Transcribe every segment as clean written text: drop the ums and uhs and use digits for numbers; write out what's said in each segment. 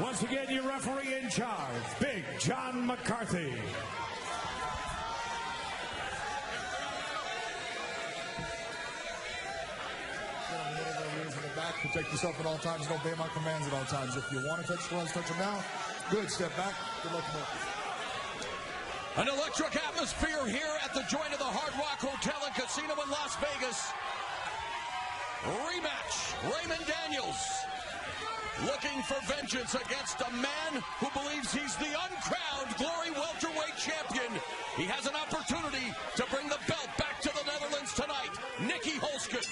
Once again, your referee in charge, Big John McCarthy. Protect yourself at all times. Don't obey my commands at all times. If you want to touch the gloves, touch them now. Good. Step back. Good luck more. An electric atmosphere here at the joint of the Hard Rock Hotel and Casino in Las Vegas. Rematch. Raymond Daniels looking for vengeance against a man who believes he's the uncrowned Glory welterweight champion. He has an opportunity to bring the belt back to the Netherlands tonight. Nicky Holzken.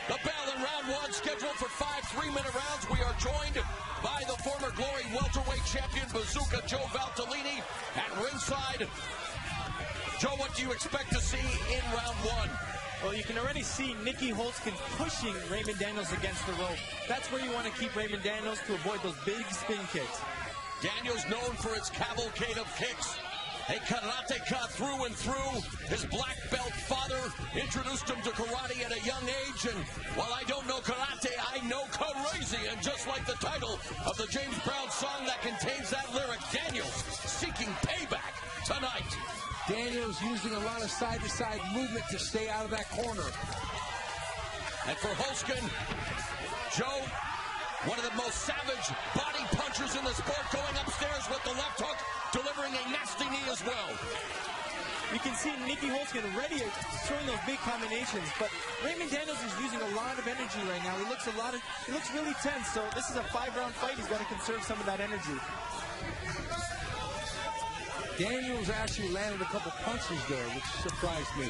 The bell in round one, scheduled for 5 3-minute rounds. We are joined by the former Glory welterweight champion, Bazooka Joe Valtellini, at ringside. Joe, what do you expect to see in round one? Well, you can already see Nicky Holzken pushing Raymond Daniels against the rope. That's where you want to keep Raymond Daniels to avoid those big spin kicks. Daniels known for his cavalcade of kicks. A karateka through and through. His black belt father introduced him to karate at a young age. And while I don't know karate, I know crazy. And just like the title of the James Brown song that contains that lyric, Daniels seeking payback tonight. Daniels using a lot of side-to-side movement to stay out of that corner. And for Holzken, Joe, one of the most savage body punchers in the sport, going upstairs with the left hook, delivering a nasty knee as well. You can see Nicky Holzken ready throwing those big combinations, but Raymond Daniels is using a lot of energy right now. He looks really tense, so this is a 5-round fight. He's got to conserve some of that energy. Daniels actually landed a couple punches there, which surprised me.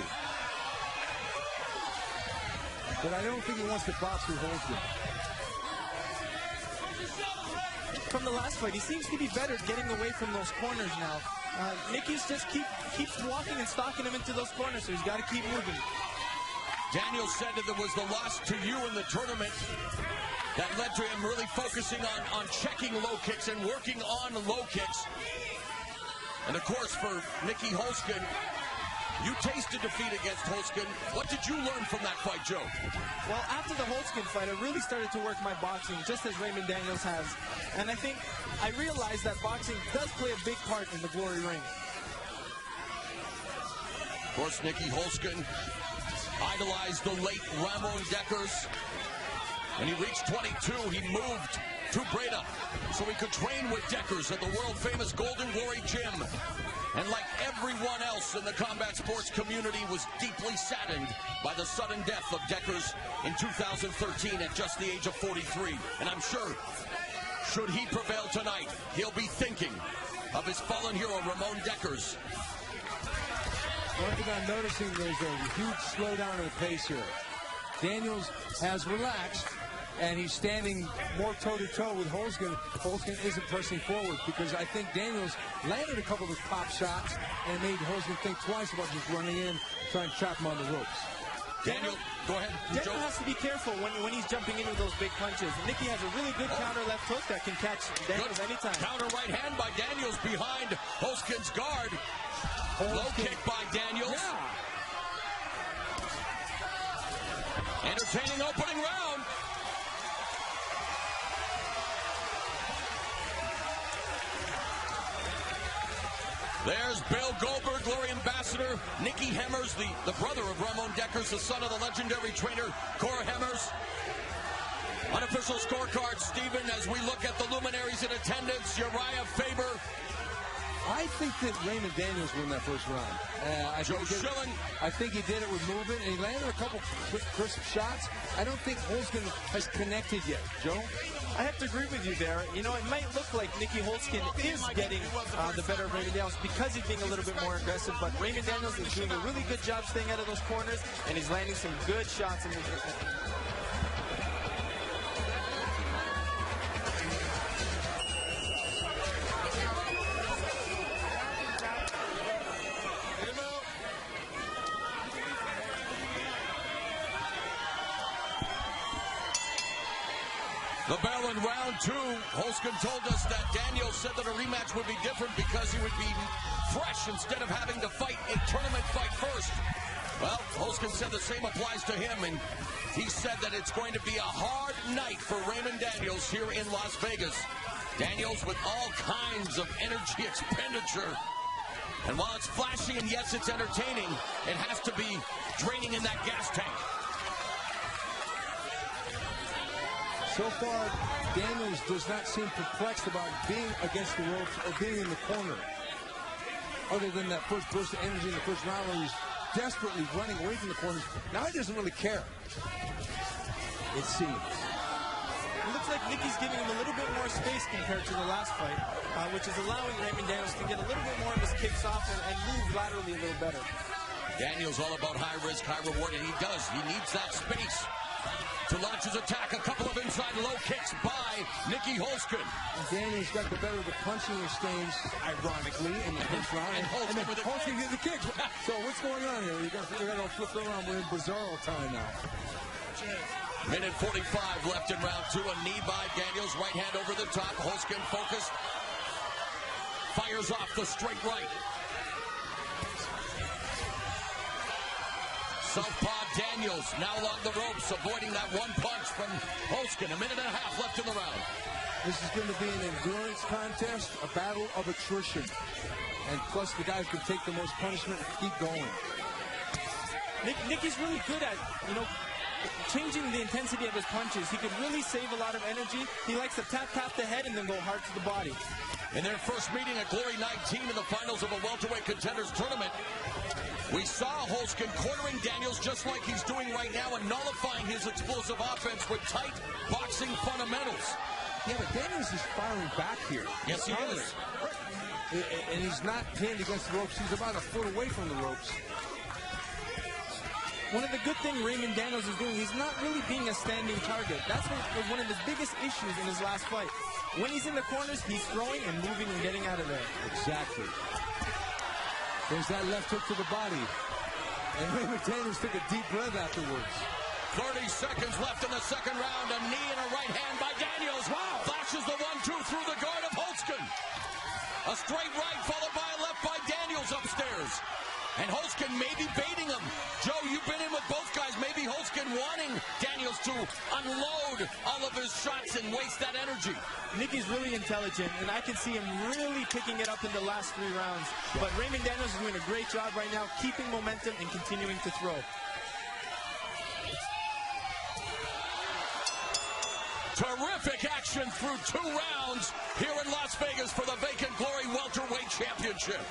But I don't think he wants to box with Holzken. From the last fight, he seems to be better getting away from those corners now. Nicky's just keeps walking and stalking him into those corners, so he's got to keep moving. Daniels said that there was the loss to you in the tournament that led to him really focusing on checking low kicks and working on low kicks. And of course, for Nicky Holzken, you tasted defeat against Holzken. What did you learn from that fight, Joe? Well, after the Holzken fight, I really started to work my boxing, just as Raymond Daniels has. And I think I realized that boxing does play a big part in the Glory ring. Of course, Nicky Holzken idolized the late Ramon Dekkers. When he reached 22, he moved to Breda so he could train with Dekkers at the world-famous Golden Glory Gym. And like everyone else in the combat sports community, was deeply saddened by the sudden death of Dekkers in 2013 at just the age of 43. And I'm sure, should he prevail tonight, he'll be thinking of his fallen hero, Ramon Dekkers. One thing I'm noticing, there's a huge slowdown in the pace here. Daniels has relaxed, and he's standing more toe-to-toe with Holzken. Holzken isn't pressing forward because I think Daniels landed a couple of his pop shots and made Holzken think twice about just running in, trying to trap him on the ropes. Daniel, go ahead. Daniel has to be careful when he's jumping in with those big punches. Nicky has a really good counter left hook that can catch Daniels anytime. Counter right hand by Daniels behind Holzken's guard. Low kick by Daniels. Yeah. Entertaining opening round. There's Bill Goldberg, Glory Ambassador. Nicky Hemmers, the brother of Ramon Dekkers, the son of the legendary trainer, Cora Hemmers. Unofficial scorecard, Steven, as we look at the luminaries in attendance. Uriah Faber. I think that Raymond Daniels won that first round. Joe Schilling. I think he did it with movement, and he landed a couple crisp shots. I don't think Holzken has connected yet. Joe? I have to agree with you there. You know, it might look like Nicky Holzken is getting the better of Raymond Daniels because he's being a little bit more aggressive, but Raymond Daniels is doing a really good job staying out of those corners, and he's landing some good shots in the The bell in round two. Holzken told us that Daniels said that a rematch would be different because he would be fresh instead of having to fight a tournament fight first. Well, Holzken said the same applies to him, and he said that it's going to be a hard night for Raymond Daniels here in Las Vegas. Daniels with all kinds of energy expenditure. And while it's flashy and yes, it's entertaining, it has to be draining in that gas tank. So far, Daniels does not seem perplexed about being against the ropes or being in the corner. Other than that first burst of energy in the first round where he's desperately running away from the corners. Now he doesn't really care, it seems. It looks like Nicky's giving him a little bit more space compared to the last fight, which is allowing Raymond Daniels to get a little bit more of his kicks off and move laterally a little better. Daniels all about high risk, high reward, and he does. He needs that space to launch his attack. A couple of inside low kicks by Nicky Holzken. And Daniels got the better of the punching exchange, ironically, in the first round. And Holzken did the kicks. So what's going on here? We got to flip around. We're in bizarro time now. Minute 45 left in round two. A knee by Daniels. Right hand over the top. Holzken focused. Fires off the straight right. Southpaw Daniels now along the ropes, avoiding that one punch from Holzken. A minute and a half left in the round. This is going to be an endurance contest, a battle of attrition. And plus the guy who can take the most punishment and keep going. Nicky's really good at, changing the intensity of his punches. He can really save a lot of energy. He likes to tap the head and then go hard to the body. In their first meeting at Glory 19 in the finals of a welterweight contenders tournament, we saw Holzken cornering Daniels just like he's doing right now and nullifying his explosive offense with tight boxing fundamentals. Yeah, but Daniels is firing back here. Yes, he is. And he's not pinned against the ropes. He's about a foot away from the ropes. One of the good things Raymond Daniels is doing, he's not really being a standing target. That's one of his biggest issues in his last fight. When he's in the corners, he's throwing and moving and getting out of there. Exactly. There's that left hook to the body. And Raymond Daniels took a deep breath afterwards. 30 seconds left in the second round. A knee and a right hand by Daniels. Wow. Flashes the 1-2 through the guard of Holzken. A straight right followed by a left by Daniels upstairs. And Holzken may be baiting him. Joe, you've been in with both guys. Maybe Holzken wanting Daniels to unload all of his shots and waste that energy. Nicky's really intelligent, and I can see him really picking it up in the last 3 rounds. But Raymond Daniels is doing a great job right now, keeping momentum and continuing to throw. Terrific action through 2 rounds here in Las Vegas for the vacant Glory Welterweight Championship.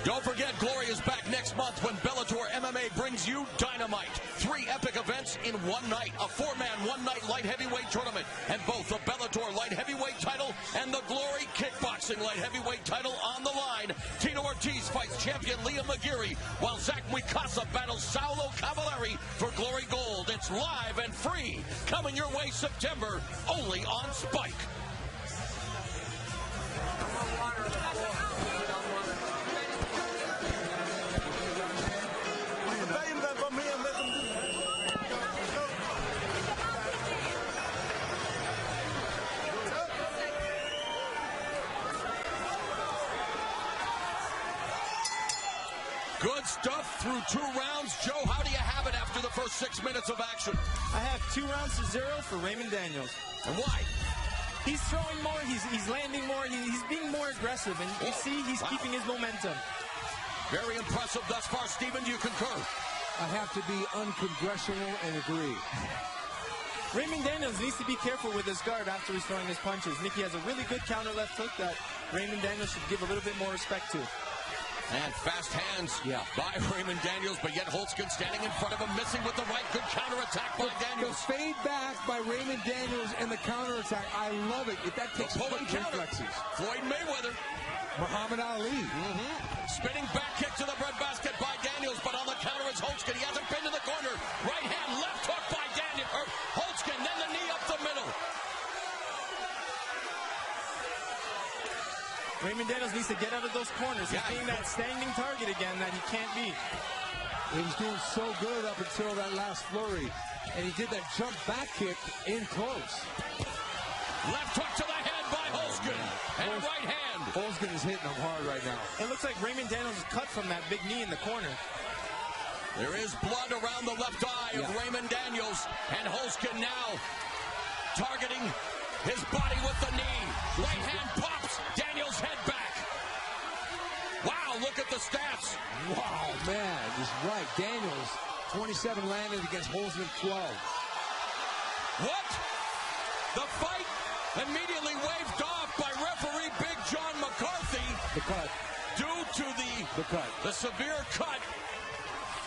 Don't forget, Glory is back next month when Bellator MMA brings you Dynamite. 3 epic events in one night. A 4-man, one-night light heavyweight tournament. And both the Bellator light heavyweight title and the Glory kickboxing light heavyweight title on the line. Tito Ortiz fights champion Liam McGeary, while Zach Mikasa battles Saulo Cavallari for Glory Gold. It's live and free. Coming your way September, only on Spike. Good stuff through 2 rounds. Joe, how do you have it after the first 6 minutes of action? I have 2 rounds to 0 for Raymond Daniels. And why? He's throwing more, he's landing more, he's being more aggressive, and you see he's keeping his momentum. Very impressive thus far. Steven, do you concur? I have to be uncongressional and agree. Raymond Daniels needs to be careful with his guard after he's throwing his punches. Nicky has a really good counter left hook that Raymond Daniels should give a little bit more respect to. And fast hands by Raymond Daniels, but yet Holzken standing in front of him, missing with the right. Good counterattack by Daniels. The fade back by Raymond Daniels and the counterattack. I love it. If that takes pulling reflexes. Floyd Mayweather. Muhammad Ali. Spinning back kick to the breadbasket by Daniels, but on the counter is Holzken. He hasn't been to the corner. Right hand, left hook by Holzken, then the knee up the middle. Raymond Daniels needs to get out of those corners. He's being that standing target again that he can't beat. He was doing so good up until that last flurry. And he did that jump back kick in close. Left hook to the head by Holzken. And a right hand. Holzken is hitting him hard right now. It looks like Raymond Daniels is cut from that big knee in the corner. There is blood around the left eye of Raymond Daniels, and Holzken now targeting his body with the knee. Right hand pops, Daniels head back. Wow, look at the stats. Wow, man, he's right. Daniels, 27 landed against Holzken, 12. What? The fight immediately waved off by referee Big John McCarthy. The cut. Due to the severe cut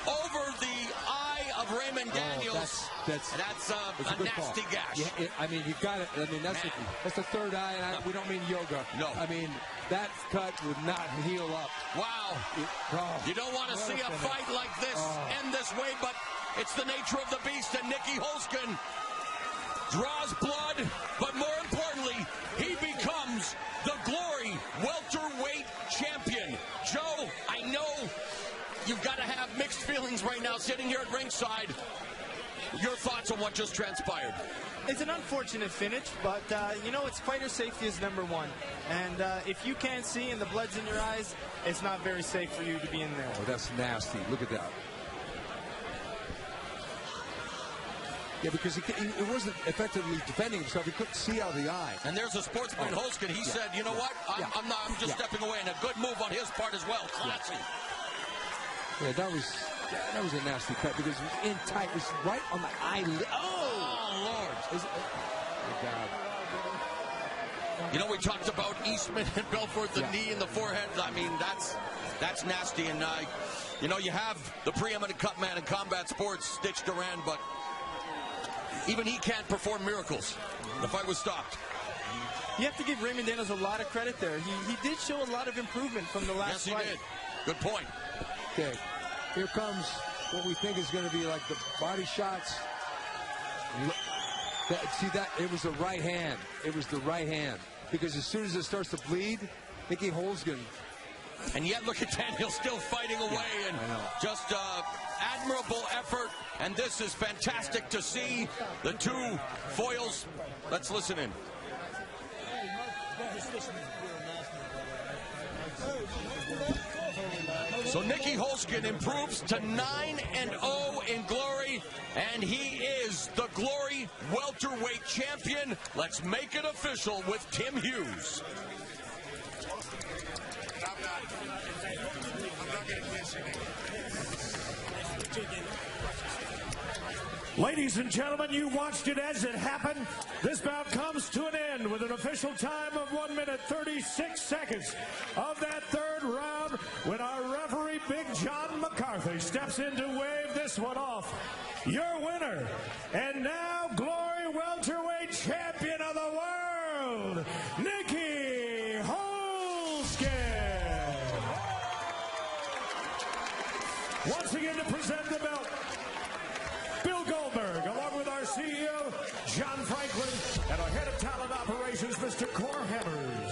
over the eye of Raymond Daniels. That's a nasty gash. Yeah, I mean, you got it. I mean, that's the third eye, and we don't mean yoga. No. I mean, that cut would not heal up. Wow. You don't want to see a fight like this end this way, but it's the nature of the beast, and Nicky Holzken draws blood, but more importantly, he becomes the Glory welterweight champion. Joe, I know you've got to have mixed feelings right now sitting here at ringside. Your thoughts on what just transpired? It's an unfortunate finish, but, you know, it's fighter safety is number one. And if you can't see and the blood's in your eyes, it's not very safe for you to be in there. Oh, that's nasty. Look at that. Yeah, because he wasn't effectively defending himself. He couldn't see out of the eye. And there's a sportsman, Holzken. He said, you know what? I'm just stepping away. And a good move on his part as well. Classy. Yeah, that was a nasty cut because it was in tight. It was right on the eyelid. Oh, Lord. Oh, God. You know, we talked about Eastman and Belfort, the knee in the forehead. I mean, that's nasty. And, you know, you have the preeminent cut man in combat sports, Stitch Duran, but even he can't perform miracles. The fight was stopped. You have to give Raymond Daniels a lot of credit there. He did show a lot of improvement from the last fight. Yes, he did. Good point. Okay, here comes what we think is going to be like the body shots. See that? It was the right hand. It was the right hand. Because as soon as it starts to bleed, Nicky Holzken. And yet, look at Daniels still fighting away, and just admirable effort. And this is fantastic to see the two foils. Let's listen in. So Nicky Holzken improves to 9-0 in Glory, and he is the Glory welterweight champion. Let's make it official with Tim Hughes. Ladies and gentlemen, you watched it as it happened. This bout comes to an end with an official time of 1 minute 36 seconds of that third round when our referee Big John McCarthy steps in to wave this one off. Your winner, and now Glory welterweight champion of the world, Nicky Holzken. Once again to present the belt, along with our CEO, John Franklin, and our head of talent operations, Mr. Cor Hammers.